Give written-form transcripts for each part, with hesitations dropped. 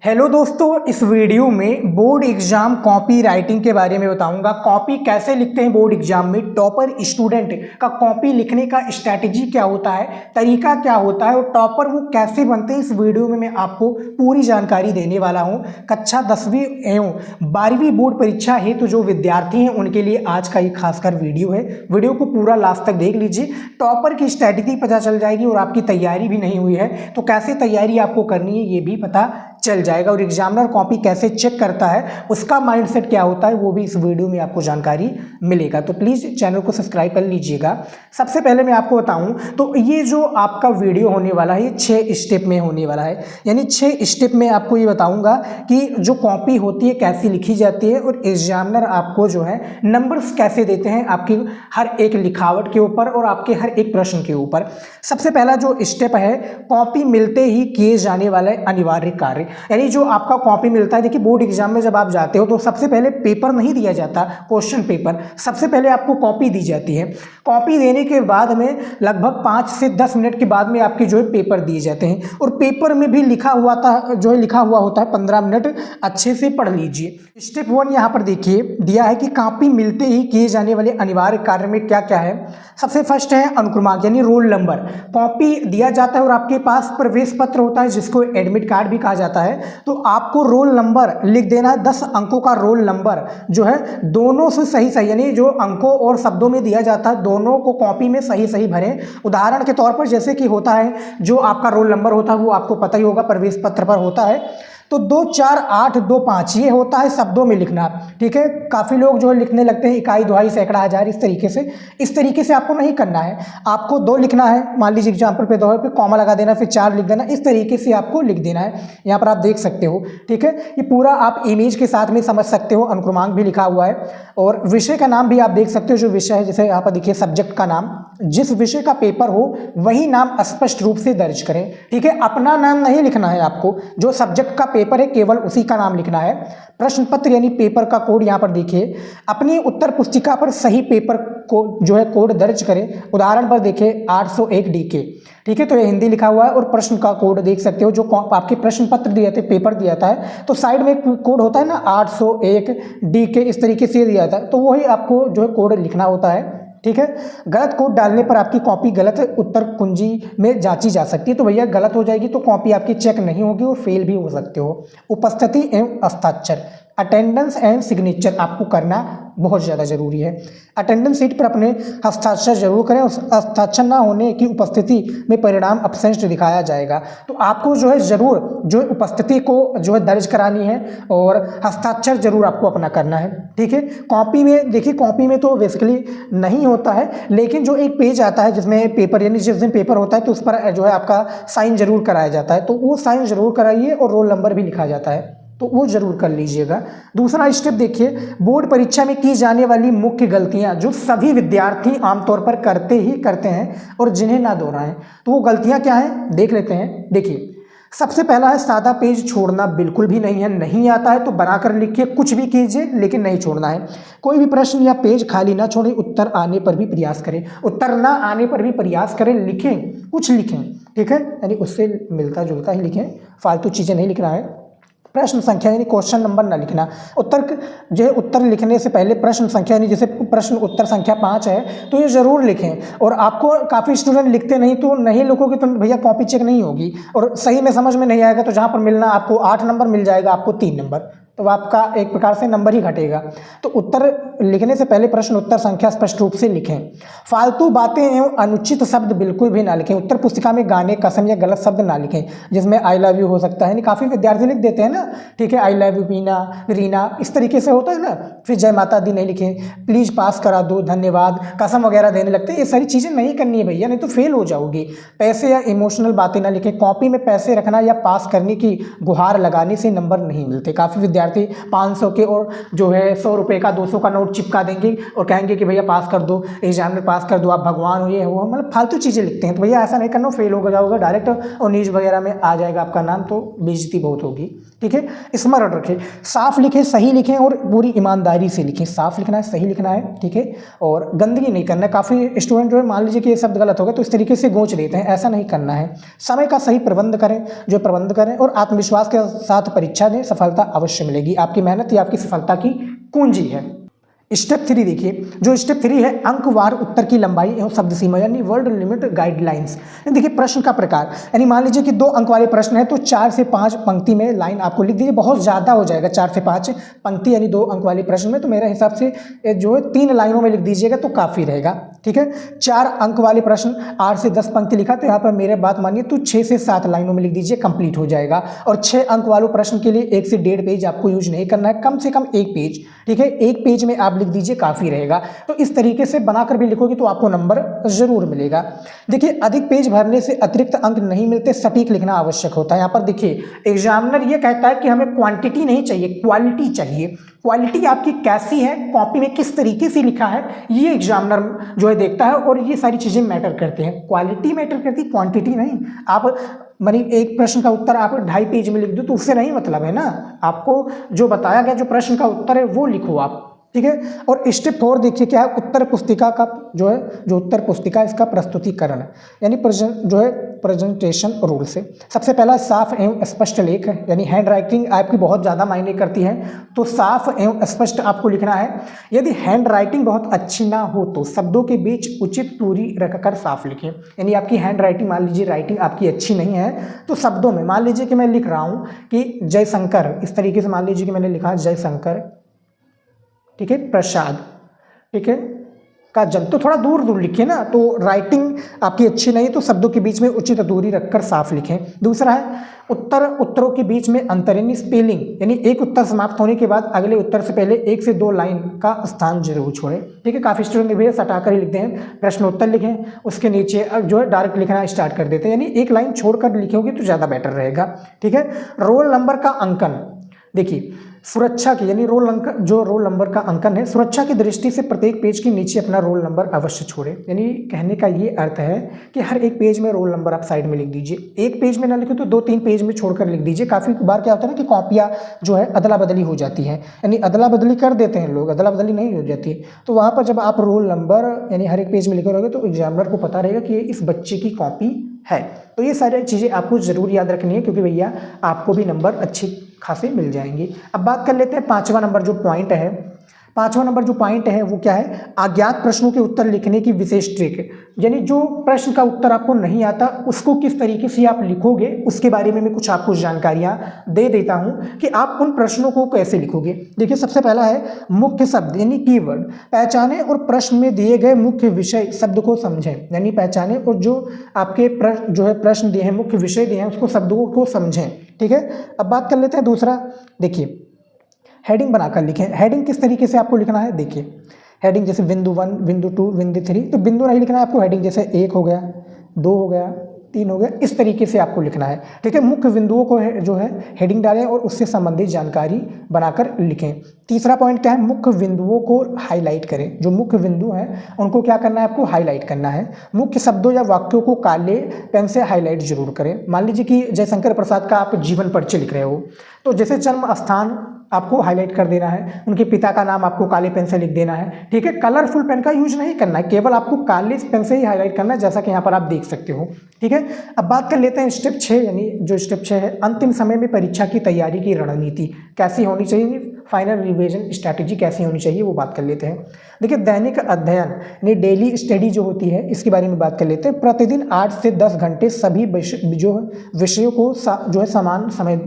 Hello दोस्तों, इस video में बोर्ड एग्जाम कॉपी राइटिंग के बारे में बताऊंगा। कॉपी कैसे लिखते हैं बोर्ड एग्जाम में, टॉपर स्टूडेंट का कॉपी लिखने का स्ट्रैटेजी क्या होता है, तरीका क्या होता है और टॉपर वो कैसे बनते हैं। इस वीडियो में मैं आपको पूरी जानकारी देने वाला हूं। कक्षा 10वीं एवं 12वीं बोर्ड परीक्षा हेतु जो विद्यार्थी हैं उनके लिए आज का ये खासकर वीडियो है। वीडियो को पूरा लास्ट तक देख लीजिए, टॉपर की स्ट्रैटेजी पता चल जाएगी और आपकी तैयारी भी नहीं हुई है तो कैसे तैयारी आपको करनी है ये भी पता चल जाएगा। और एग्जामिनर कॉपी कैसे चेक करता है, उसका माइंडसेट क्या होता है, वो भी इस वीडियो में आपको जानकारी मिलेगा। तो प्लीज़ चैनल को सब्सक्राइब कर लीजिएगा। सबसे पहले मैं आपको बताऊं तो ये जो आपका वीडियो होने वाला है ये 6 स्टेप में होने वाला है। यानी 6 स्टेप में आपको ये बताऊंगा कि जो कॉपी होती है कैसी लिखी जाती है और एग्जामिनर आपको जो है नंबर्स कैसे देते हैं आपकी हर एक लिखावट के ऊपर और आपके हर एक प्रश्न के ऊपर। सबसे पहला जो स्टेप है, कॉपी मिलते ही किए जाने वाले अनिवार्य कार्य। यानी जो आपका कॉपी मिलता है, देखिए बोर्ड एग्जाम में जब आप जाते हो तो सबसे पहले पेपर नहीं दिया जाता, क्वेश्चन पेपर, सबसे पहले आपको कॉपी दी जाती है। कॉपी देने के बाद में लगभग 5 से 10 मिनट के बाद में आपके जो है पेपर दिए जाते हैं और पेपर में भी लिखा हुआ होता है 15 मिनट अच्छे से पढ़ लीजिए। स्टेप 1 यहाँ पर देखिए दिया है कि कॉपी मिलते ही किए जाने वाले अनिवार्य कार्य में क्या क्या है। सबसे फर्स्ट है अनुक्रमांक यानी रोल नंबर। कॉपी दिया जाता है और आपके पास प्रवेश पत्र होता है जिसको एडमिट कार्ड भी कहा जाता है, तो आपको रोल नंबर लिख देना है। 10 अंकों का रोल नंबर जो है दोनों से सही सही, यानी जो अंकों और शब्दों में दिया जाता है दोनों को कॉपी में सही सही भरें। उदाहरण के तौर पर जैसे कि होता है जो आपका रोल नंबर होता है वो आपको पता ही होगा, प्रवेश पत्र पर होता है तो 2 4 8 2 5 ये होता है शब्दों में लिखना। ठीक है, काफ़ी लोग जो है लिखने लगते हैं इकाई, दुहाई, सैकड़ा, हजार, इस तरीके से आपको नहीं करना है। आपको 2 लिखना है, मान लीजिए एग्जाम्पल पे 2 है, फिर कॉमा लगा देना, फिर 4 लिख देना, इस तरीके से आपको लिख देना है। यहाँ पर आप देख सकते हो। ठीक है, ये पूरा आप इमेज के साथ में समझ सकते हो। अनुक्रमांक भी लिखा हुआ है और विषय का नाम भी आप देख सकते हो। जो विषय है जैसे यहाँ पर देखिए सब्जेक्ट का नाम, जिस विषय का पेपर हो वही नाम स्पष्ट रूप से दर्ज करें। ठीक है, अपना नाम नहीं लिखना है आपको, जो सब्जेक्ट का पेपर है केवल उसी का नाम लिखना है। प्रश्न पत्र यानी पेपर का कोड यहाँ पर देखिए, अपनी उत्तर पुस्तिका पर सही पेपर को जो है कोड दर्ज करें। उदाहरण पर देखिए 801 DK। ठीक है, तो ये हिंदी लिखा हुआ है और प्रश्न का कोड देख सकते हो। जो आपके प्रश्न पत्र दिए थे, पेपर दिया था तो साइड में एक कोड होता है ना 801 DK, इस तरीके से दिया था, तो वही आपको जो है कोड लिखना होता है। ठीक है, गलत कोड डालने पर आपकी कॉपी गलत उत्तर कुंजी में जांची जा सकती है, तो भैया गलत हो जाएगी तो कॉपी आपकी चेक नहीं होगी और फेल भी हो सकते हो। उपस्थिति एवं हस्ताक्षर, अटेंडेंस एंड सिग्नेचर आपको करना बहुत ज़्यादा जरूरी है। अटेंडेंस शीट पर अपने हस्ताक्षर जरूर करें। उस हस्ताक्षर ना होने की उपस्थिति में परिणाम एब्सेंट दिखाया जाएगा। तो आपको जो है ज़रूर जो उपस्थिति को जो है दर्ज करानी है और हस्ताक्षर जरूर आपको अपना करना है। ठीक है, कॉपी में देखिए, कॉपी में तो बेसिकली नहीं होता है, लेकिन जो एक पेज आता है जिसमें पेपर यानी जिस दिन पेपर होता है तो उस पर जो है आपका साइन जरूर कराया जाता है, तो वो साइन जरूर कराइए और रोल नंबर भी लिखा जाता है, तो वो जरूर कर लीजिएगा। दूसरा स्टेप देखिए, बोर्ड परीक्षा में की जाने वाली मुख्य गलतियां जो सभी विद्यार्थी आमतौर पर करते हैं और जिन्हें ना दोहराएं, तो वो गलतियां क्या हैं देख लेते हैं। देखिए, सबसे पहला है सादा पेज छोड़ना बिल्कुल भी नहीं है। नहीं आता है तो बनाकर लिखिए, कुछ भी कीजिए लेकिन नहीं छोड़ना है। कोई भी प्रश्न या पेज खाली ना छोड़ें, उत्तर आने पर भी प्रयास करें। उत्तर ना आने पर भी प्रयास करें, लिखें, कुछ लिखें। ठीक है, यानी उससे मिलता जुलता ही लिखें, फालतू चीज़ें नहीं लिखना है। प्रश्न संख्या यानी क्वेश्चन नंबर ना लिखना। उत्तर लिखने से पहले प्रश्न संख्या यानी जैसे प्रश्न उत्तर संख्या 5 है तो ये जरूर लिखें। और आपको काफ़ी स्टूडेंट लिखते नहीं, तो नहीं लिखोगे तो भैया कॉपी चेक नहीं होगी और सही में समझ में नहीं आएगा, तो जहाँ पर मिलना आपको 8 नंबर मिल जाएगा, आपको 3 नंबर, तो आपका एक प्रकार से नंबर ही घटेगा। तो उत्तर लिखने से पहले प्रश्न उत्तर संख्या स्पष्ट रूप से लिखें। फालतू बातें एवं अनुचित शब्द बिल्कुल भी ना लिखें। उत्तर पुस्तिका में गाने, कसम या गलत शब्द ना लिखें, जिसमें आई लव यू हो सकता है। काफ़ी विद्यार्थी लिख देते हैं ना, ठीक है, I love you Meena, Reena, इस तरीके से होता है ना। फिर जय माता दी नहीं लिखें, प्लीज़ पास करा दो, धन्यवाद, कसम वगैरह देने लगते हैं। ये सारी चीज़ें नहीं करनी है भैया, नहीं तो फेल हो जाओगी। पैसे या इमोशनल बातें ना लिखें। कॉपी में पैसे रखना या पास करने की गुहार लगाने से नंबर नहीं मिलते। काफ़ी विद्यार्थी विद्यार्थी 500 के और जो है 100 रुपये का 200 का नोट चिपका देंगे और कहेंगे कि भैया पास कर दो, एग्जाम में पास कर दो, आप भगवान हो, ये हो, मतलब फालतू चीज़ें लिखते हैं। तो भैया ऐसा नहीं करना, फेल हो जाओगे डायरेक्ट और न्यूज़ वगैरह में आ जाएगा आपका नाम, तो बेइज्जती बहुत होगी। ठीक है, स्मरण रखें, साफ लिखें, सही लिखें और पूरी ईमानदारी से लिखें। साफ लिखना है, सही लिखना है, ठीक है, और गंदगी नहीं करना है। काफ़ी स्टूडेंट जो है मान लीजिए कि ये शब्द गलत हो गया तो इस तरीके से गोंच देते हैं, ऐसा नहीं करना है। समय का सही प्रबंध करें, जो प्रबंध करें, और आत्मविश्वास के साथ परीक्षा दें, सफलता अवश्य मिलेगी। आपकी मेहनत ही आपकी सफलता की कुंजी है। स्टेप 3 देखिए, जो स्टेप 3 है, अंकवार उत्तर की लंबाई एवं शब्द सीमा यानी वर्ड लिमिट गाइडलाइंस। देखिए प्रश्न का प्रकार, यानी मान लीजिए कि 2 अंक वाले प्रश्न है तो 4 से 5 पंक्ति में लाइन आपको लिख दीजिए। बहुत ज़्यादा हो जाएगा 4 से 5 पंक्ति यानी 2 अंक वाले प्रश्न में, तो मेरे हिसाब से जो है 3 लाइनों में लिख दीजिएगा तो काफ़ी रहेगा। ठीक है, 4 अंक वाले प्रश्न 8 से 10 पंक्ति लिखा, तो यहाँ पर मेरे बात मानिए तो 6 से 7 लाइनों में लिख दीजिए, कंप्लीट हो जाएगा। और 6 अंक वालों प्रश्न के लिए 1 से 1.5 पेज आपको यूज नहीं करना है, कम से कम 1 पेज। ठीक है, 1 पेज में आप लिख दीजिए, काफ़ी रहेगा। तो इस तरीके से बनाकर भी लिखोगे तो आपको नंबर जरूर मिलेगा। देखिए अधिक पेज भरने से अतिरिक्त अंक नहीं मिलते, सटीक लिखना आवश्यक होता है। यहाँ पर देखिए एग्जामिनर ये कहता है कि हमें क्वांटिटी नहीं चाहिए, क्वालिटी चाहिए। क्वालिटी आपकी कैसी है, कॉपी में किस तरीके से लिखा है, ये एग्जामिनर जो है देखता है, और ये सारी चीज़ें मैटर करती हैं। क्वालिटी मैटर करती है, क्वांटिटी नहीं। आप मानी एक प्रश्न का उत्तर आप 2.5 पेज में लिख दो तो उससे नहीं मतलब है ना, आपको जो बताया गया जो प्रश्न का उत्तर है वो लिखो आप। ठीक है, और स्टेप 4 देखिए क्या है, उत्तर पुस्तिका का जो है, जो उत्तर पुस्तिका इसका प्रस्तुतिकरण है, यानी जो है प्रेजेंटेशन रूल से। सबसे पहला साफ एवं स्पष्ट लेख है, यानी हैंड राइटिंग आपकी बहुत ज़्यादा मायने करती है, तो साफ एवं स्पष्ट आपको लिखना है। यदि हैंड राइटिंग बहुत अच्छी ना हो तो शब्दों के बीच उचित दूरी रखकर साफ लिखें। यानी आपकी हैंड राइटिंग, मान लीजिए राइटिंग आपकी अच्छी नहीं है तो शब्दों में, मान लीजिए कि मैं लिख रहा हूँ कि जयशंकर, इस तरीके से मान लीजिए कि मैंने लिखा जयशंकर, ठीक है, प्रसाद, ठीक है, का जन्म, तो थोड़ा दूर दूर लिखिए ना। तो राइटिंग आपकी अच्छी नहीं तो शब्दों के बीच में उचित दूरी रखकर साफ लिखें। दूसरा है उत्तरों के बीच में अंतर यानी स्पेलिंग, यानी एक उत्तर समाप्त होने के बाद अगले उत्तर से पहले 1 से 2 लाइन का स्थान जरूर छोड़ें। ठीक है, काफ़ी स्टूडेंट भैया सटाकर ही लिखते हैं, प्रश्नोत्तर लिखें, उसके नीचे जो है डायरेक्ट लिखना स्टार्ट कर देते हैं, यानी एक लाइन छोड़कर लिखोगे तो ज़्यादा बेटर रहेगा। ठीक है, रोल नंबर का अंकन, देखिए सुरक्षा की, यानी रोल नंबर का अंकन है, सुरक्षा की दृष्टि से प्रत्येक पेज के नीचे अपना रोल नंबर अवश्य छोड़े। यानी कहने का ये अर्थ है कि हर एक पेज में रोल नंबर आप साइड में लिख दीजिए। एक पेज में ना लिखे तो 2-3 पेज में छोड़कर लिख दीजिए। काफ़ी बार क्या होता है ना कि कॉपियाँ जो है अदला बदली हो जाती हैं, यानी अदला बदली कर देते हैं लोग, अदला बदली नहीं हो जाती। तो वहाँ पर जब आप रोल नंबर यानी हर एक पेज में लिखे रहोगे तो एग्जामिनर को पता रहेगा कि ये इस बच्चे की कॉपी है। तो ये सारी चीज़ें आपको ज़रूर याद रखनी है, क्योंकि भैया आपको भी नंबर अच्छे खासे मिल जाएंगे। अब बात कर लेते हैं 5वां नंबर जो पॉइंट है। 5वां नंबर जो पॉइंट है वो क्या है, अज्ञात प्रश्नों के उत्तर लिखने की विशेष ट्रिक, यानी जो प्रश्न का उत्तर आपको नहीं आता उसको किस तरीके से आप लिखोगे उसके बारे में मैं कुछ आपको जानकारियां दे देता हूं कि आप उन प्रश्नों को कैसे लिखोगे। देखिए सबसे पहला है मुख्य शब्द यानी कीवर्ड, पहचाने और प्रश्न में दिए गए मुख्य विषय शब्द को समझें, यानी पहचाने और जो आपके प्रश्न दिए हैं, मुख्य विषय दिए हैं, उसको शब्दों को समझें। ठीक है, अब बात कर लेते हैं दूसरा, देखिए हेडिंग बनाकर लिखें। हेडिंग किस तरीके से आपको लिखना है, देखिए हेडिंग जैसे बिंदु 1, बिंदु 2, बिंदु 3, तो बिंदु नहीं लिखना है आपको, हेडिंग जैसे 1 हो गया, 2 हो गया, 3 हो गया, इस तरीके से आपको लिखना है। ठीक है, मुख्य बिंदुओं को जो है हेडिंग डालें और उससे संबंधित जानकारी बनाकर लिखें। तीसरा पॉइंट क्या है, मुख्य बिंदुओं को हाईलाइट करें। जो मुख्य बिंदु हैं उनको क्या करना है, आपको हाईलाइट करना है। मुख्य शब्दों या वाक्यों को काले पेन से हाईलाइट जरूर करें। मान लीजिए कि जयशंकर प्रसाद का आप जीवन परिचय लिख रहे हो, तो जैसे जन्म स्थान आपको हाईलाइट कर देना है, उनके पिता का नाम आपको काले पेन से लिख देना है। ठीक है, कलरफुल पेन का यूज नहीं करना है, केवल आपको काले पेन से ही हाईलाइट करना है, जैसा कि यहाँ पर आप देख सकते हो। ठीक है, अब बात कर लेते हैं स्टेप 6, यानी जो स्टेप 6 है, अंतिम समय में परीक्षा की तैयारी की रणनीति कैसी होनी चाहिए, फाइनल रिवीजन स्ट्रैटेजी कैसी होनी चाहिए, वो बात कर लेते हैं। देखिए दैनिक अध्ययन यानी डेली स्टडी जो होती है इसके बारे में बात कर लेते हैं। प्रतिदिन 8 से 10 घंटे सभी जो विषयों को जो है समान समय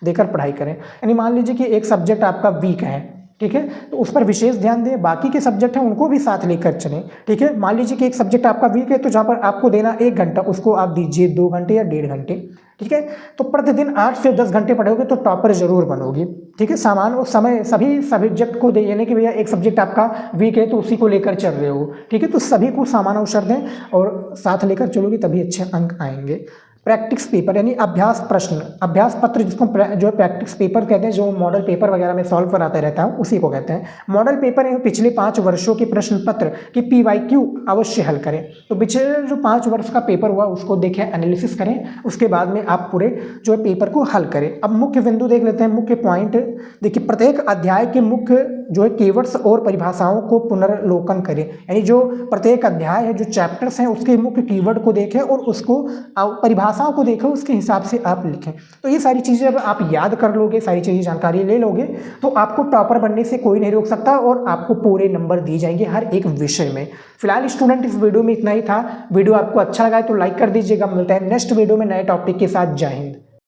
देकर पढ़ाई करें। यानी मान लीजिए कि एक सब्जेक्ट आपका वीक है, ठीक है, तो उस पर विशेष ध्यान दें, बाकी के सब्जेक्ट हैं उनको भी साथ लेकर चलें। ठीक है, मान लीजिए कि एक सब्जेक्ट आपका वीक है तो जहाँ पर आपको देना 1 घंटा उसको आप दीजिए 2 घंटे या 1.5 घंटे। ठीक है, तो प्रतिदिन 8 से 10 घंटे पढ़ोगे तो टॉपर जरूर बनोगे। ठीक है, सामान और समय सभी सब्जेक्ट को दे, यानी कि भैया एक सब्जेक्ट आपका वीक है तो उसी को लेकर चल रहे हो। ठीक है, तो सभी को समान अवसर दें और साथ लेकर चलोगे तभी अच्छे अंक आएंगे। प्रैक्टिस पेपर यानी अभ्यास प्रश्न, अभ्यास पत्र जिसको जो प्रैक्टिस पेपर कहते हैं, जो मॉडल पेपर वगैरह में सॉल्व कराते रहता है उसी को कहते हैं। मॉडल पेपर है पिछले 5 वर्षों के प्रश्न पत्र की PYQ अवश्य हल करें। तो पिछले जो 5 वर्ष का पेपर हुआ उसको देखें, एनालिसिस करें, उसके बाद में आप पूरे जो है पेपर को हल करें। अब मुख्य बिंदु देख लेते हैं, मुख्य पॉइंट देखिए, प्रत्येक अध्याय के मुख्य जो है कीवर्ड्स और परिभाषाओं को पुनर्लोकन करें, यानी जो प्रत्येक अध्याय है, जो चैप्टर्स हैं उसके मुख्य कीवर्ड को देखें और उसको परिभाषाओं को देखें, उसके हिसाब से आप लिखें। तो ये सारी चीज़ें जब आप याद कर लोगे, सारी चीज़ें जानकारी ले लोगे, तो आपको टॉपर बनने से कोई नहीं रोक सकता और आपको पूरे नंबर दिए जाएंगे हर एक विषय में। फिलहाल स्टूडेंट इस वीडियो में इतना ही था। वीडियो आपको अच्छा लगा है तो लाइक कर दीजिएगा। मिलता है नेक्स्ट वीडियो में नए टॉपिक के साथ। जय हिंद।